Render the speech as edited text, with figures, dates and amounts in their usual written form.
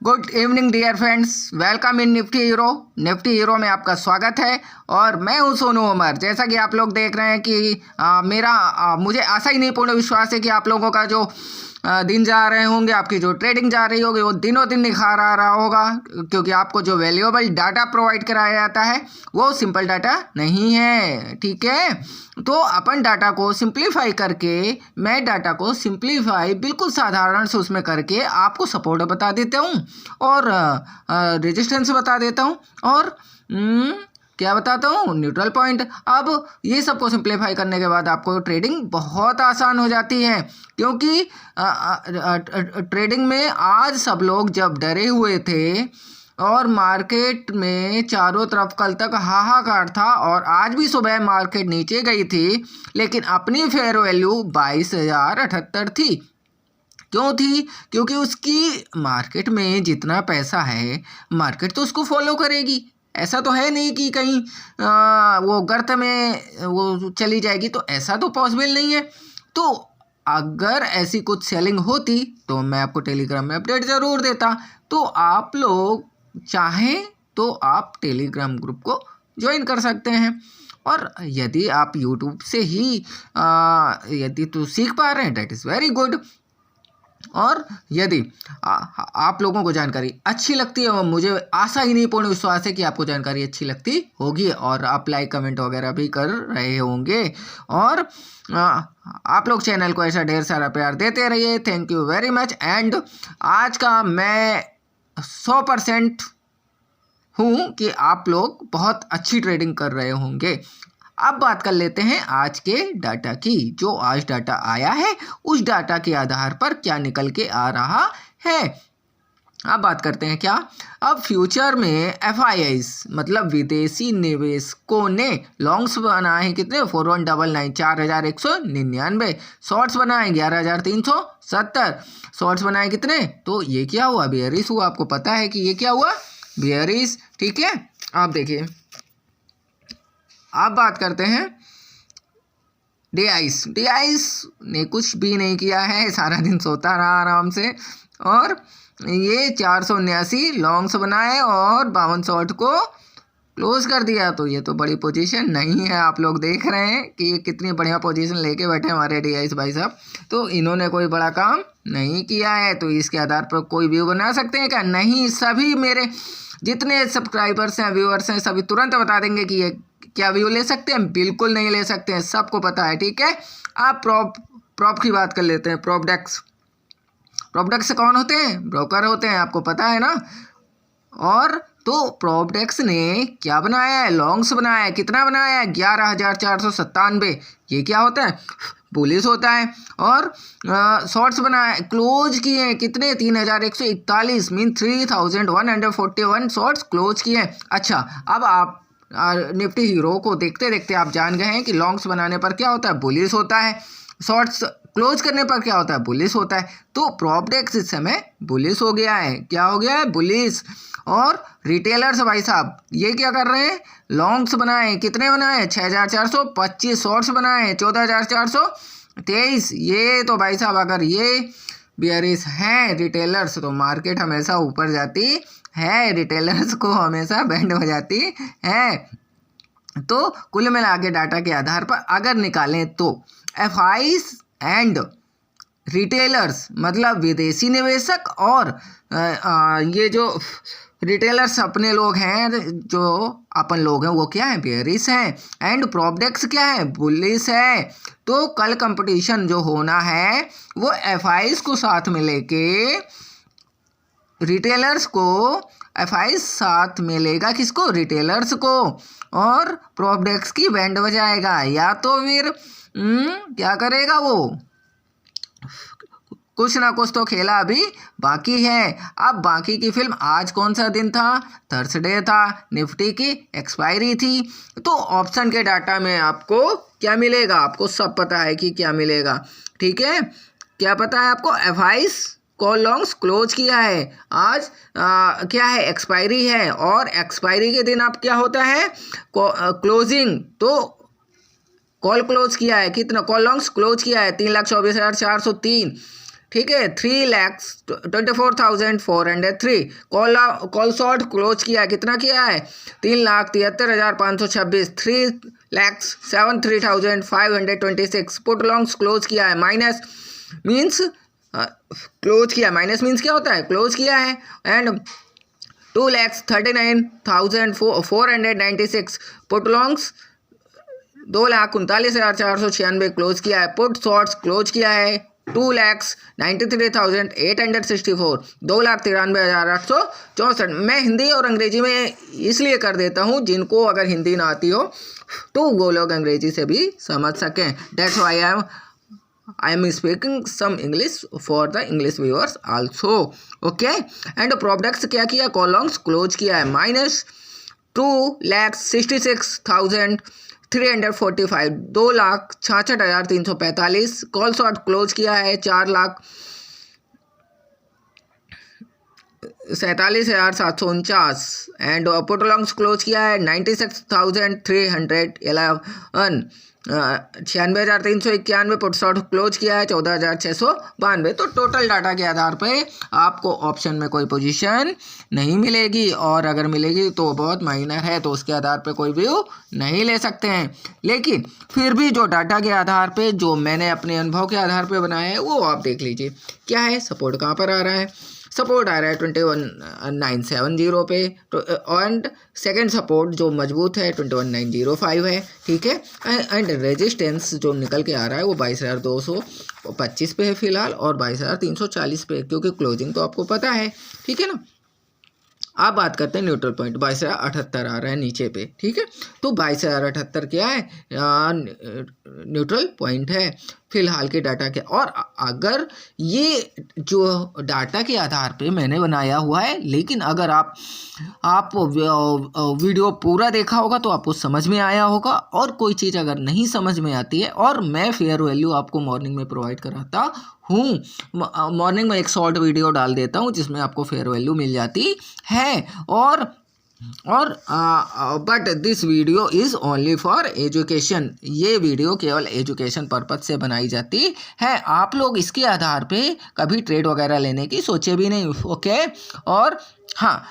Good evening dear friends, welcome in Nifty Hero. Nifty Hero में आपका स्वागत है और मैं हूं सोनू उमर। जैसा कि आप लोग देख रहे हैं कि मुझे आशा ही नहीं, पूर्ण विश्वास है कि आप लोगों का जो दिन जा रहे होंगे, आपकी जो ट्रेडिंग जा रही होगी वो दिनों दिन निखार आ रहा होगा, क्योंकि आपको जो वैल्यूएबल डाटा प्रोवाइड कराया जाता है वो सिंपल डाटा नहीं है। ठीक है, तो अपन डाटा को सिंप्लीफाई करके, मैं डाटा को सिंप्लीफाई बिल्कुल साधारण से उसमें करके आपको सपोर्ट बता देता हूँ और रेजिस्टेंस बता देता हूँ और क्या बताता हूँ, न्यूट्रल पॉइंट। अब ये सबको सिंप्लीफाई करने के बाद आपको ट्रेडिंग बहुत आसान हो जाती है, क्योंकि ट्रेडिंग में आज सब लोग जब डरे हुए थे और मार्केट में चारों तरफ कल तक हाहाकार था और आज भी सुबह मार्केट नीचे गई थी, लेकिन अपनी फेयर वैल्यू 22,078 थी। क्यों थी? क्योंकि उसकी मार्केट में जितना पैसा है, मार्केट तो उसको फॉलो करेगी। ऐसा तो है नहीं कि कहीं वो गर्त में वो चली जाएगी, तो ऐसा तो पॉसिबल नहीं है। तो अगर ऐसी कुछ सेलिंग होती तो मैं आपको टेलीग्राम में अपडेट ज़रूर देता। तो आप लोग चाहें तो आप टेलीग्राम ग्रुप को ज्वाइन कर सकते हैं, और यदि आप यूट्यूब से ही यदि तो सीख पा रहे हैं, डैट इज़ वेरी गुड। और यदि आप लोगों को जानकारी अच्छी लगती है, और मुझे आशा ही नहीं, पूर्ण विश्वास है कि आपको जानकारी अच्छी लगती होगी और आप लाइक कमेंट वगैरह भी कर रहे होंगे, और आप लोग चैनल को ऐसा ढेर सारा प्यार देते रहिए। Thank you very much. And आज का मैं 100% हूँ कि आप लोग बहुत अच्छी ट्रेडिंग कर रहे होंगे। अब बात कर लेते हैं आज के डाटा की। जो आज डाटा आया है उस डाटा के आधार पर क्या निकल के आ रहा है। अब बात करते हैं क्या, अब फ्यूचर में FIIs मतलब विदेशी निवेशकों ने लॉन्ग्स बनाए हैं कितने, 4199 4199, शॉर्ट्स बनाए 11,370, शॉर्ट्स बनाए कितने, तो ये क्या हुआ, बेयरिश हुआ। आपको पता है कि ये क्या हुआ, बेयरिश। ठीक है, आप देखिए, अब बात करते हैं DIs ने कुछ भी नहीं किया है, सारा दिन सोता रहा आराम से, और ये 479 लॉन्ग्स बनाए और 52 शॉर्ट को क्लोज कर दिया। तो ये तो बड़ी पोजीशन नहीं है। आप लोग देख रहे हैं कि ये कितनी बढ़िया पोजीशन लेके बैठे हमारे DIs भाई साहब। तो इन्होंने कोई बड़ा काम नहीं किया है। तो इसके आधार पर कोई व्यू बना सकते हैं क्या? नहीं। सभी मेरे जितने सब्सक्राइबर्स हैं, व्यूअर्स हैं, सभी तुरंत बता देंगे कि ये क्या व्यू ले सकते हैं। बिल्कुल नहीं ले सकते हैं, सबको पता है। ठीक है, आप प्रॉप की बात कर लेते हैं। प्रॉपडेक्स कौन होते हैं? ब्रोकर होते हैं, आपको पता है ना। और तो प्रॉपडेक्स ने क्या बनाया है, लॉन्ग्स बनाया है। कितना बनाया है, 11,497। ये क्या होता है, बुलिश होता है। और शॉर्ट्स बनाए, क्लोज किए हैं कितने, 3,141, मीन 3,141 शॉर्ट्स क्लोज किए हैं। अच्छा, अब आप निफ्टी हीरो को देखते देखते आप जान गए हैं कि लॉन्ग्स बनाने पर क्या होता है, बुलिश होता है, शॉर्ट्स क्लोज करने पर क्या होता है, बुलिश होता है। तो प्रॉपडेक्स इस समय बुलिश हो गया है। क्या हो गया है, बुलिश। और रिटेलर्स भाई साहब ये क्या कर रहे हैं, लॉन्ग्स बनाए, कितने बनाए, 6,425, शॉर्ट्स बनाए 14,423। ये तो भाई साहब अगर ये बेयरिश हैं रिटेलर्स, तो मार्केट हमेशा ऊपर जाती है, रिटेलर्स को हमेशा बैंड हो जाती है। तो कुल मिला के डाटा के आधार पर अगर निकालें तो FIs एंड रिटेलर्स मतलब विदेशी निवेशक, और ये जो रिटेलर्स अपने लोग हैं, जो अपन लोग हैं, वो क्या है, बेयरिश हैं। एंड प्रॉपडेक्स क्या है, बुलिश है। तो कल कंपटीशन जो होना है वो FIs को साथ में लेके रिटेलर्स को, FIs साथ में लेगा किसको, रिटेलर्स को, और प्रॉपडेक्स की बैंड बजाएगा। या तो फिर क्या करेगा, वो कुछ ना कुछ तो खेला अभी बाकी है। अब बाकी की फिल्म, आज कौन सा दिन था, थर्सडे था, निफ्टी की एक्सपायरी थी। तो ऑप्शन के डाटा में आपको क्या मिलेगा, आपको सब पता है कि क्या मिलेगा। ठीक है, क्या पता है आपको, FIs कॉल लॉन्ग्स क्लोज किया है आज, क्या है, एक्सपायरी है, और एक्सपायरी के दिन आप क्या होता है, क्लोजिंग। तो कॉल क्लोज किया है कितना, कॉल लॉन्ग्स क्लोज किया है 3,24,403, ठीक है, 3,24,403। कॉल शॉर्ट क्लोज किया है, कितना किया है? 3,73,526, 3,73,526। पुट लॉन्ग्स क्लोज किया है, माइनस मीन्स क्लोज किया, माइनस मीन्स क्या होता है? क्लोज किया है। एंड 2,39,496 पुट लॉन्ग्स 2,39,496 क्लोज किया है। पुट शॉर्ट्स क्लोज किया है 2,93,864, 2,93,864। मैं हिंदी और अंग्रेजी में इसलिए कर देता हूँ, जिनको अगर हिंदी ना आती हो तो वो लोग अंग्रेजी से भी समझ सकें। That's why I am speaking some English for the English viewers also. Okay, and products क्या किया? कॉलम्स क्लोज किया है, माइनस 2,66,345, 2,66,345। कॉल शॉर्ट क्लोज किया है 4,47,749। एंड पुट लॉन्ग्स क्लोज किया है 96,311, 96,391। पुट शॉर्ट क्लोज किया है 14,692। तो टोटल डाटा के आधार पे आपको ऑप्शन में कोई पोजीशन नहीं मिलेगी, और अगर मिलेगी तो बहुत माइनर है, तो उसके आधार पे कोई व्यू नहीं ले सकते हैं। लेकिन फिर भी जो डाटा के आधार पे, जो मैंने अपने अनुभव के आधार पे बनाया है, वो आप देख लीजिए क्या है। सपोर्ट कहाँ पर आ रहा है? सपोर्ट आ रहा है 21,970 पे, एंड सेकंड सपोर्ट जो मजबूत है 21,905 है, ठीक है। एंड रेजिस्टेंस जो निकल के आ रहा है वो 22,225 पे है फिलहाल, और 22,340 पे, क्योंकि क्लोजिंग तो आपको पता है, ठीक है ना। आप बात करते हैं न्यूट्रल पॉइंट, 22,078 आ रहा है नीचे पे, ठीक है। तो 22,078 क्या है? न्यूट्रल पॉइंट है फिलहाल के डाटा के। और अगर ये जो डाटा के आधार पे मैंने बनाया हुआ है, लेकिन अगर आप वीडियो पूरा देखा होगा तो आपको समझ में आया होगा। और कोई चीज़ अगर नहीं समझ में आती है, और मैं फेयर वैल्यू आपको मॉर्निंग में प्रोवाइड कराता हूँ, मॉर्निंग में एक शॉर्ट वीडियो डाल देता हूँ जिसमें आपको फेयर वैल्यू मिल जाती है। और but this video is only for education. ये वीडियो केवल एजुकेशन पर्पज से बनाई जाती है। आप लोग इसके आधार पे कभी ट्रेड वगैरह लेने की सोचे भी नहीं, ओके। और हाँ,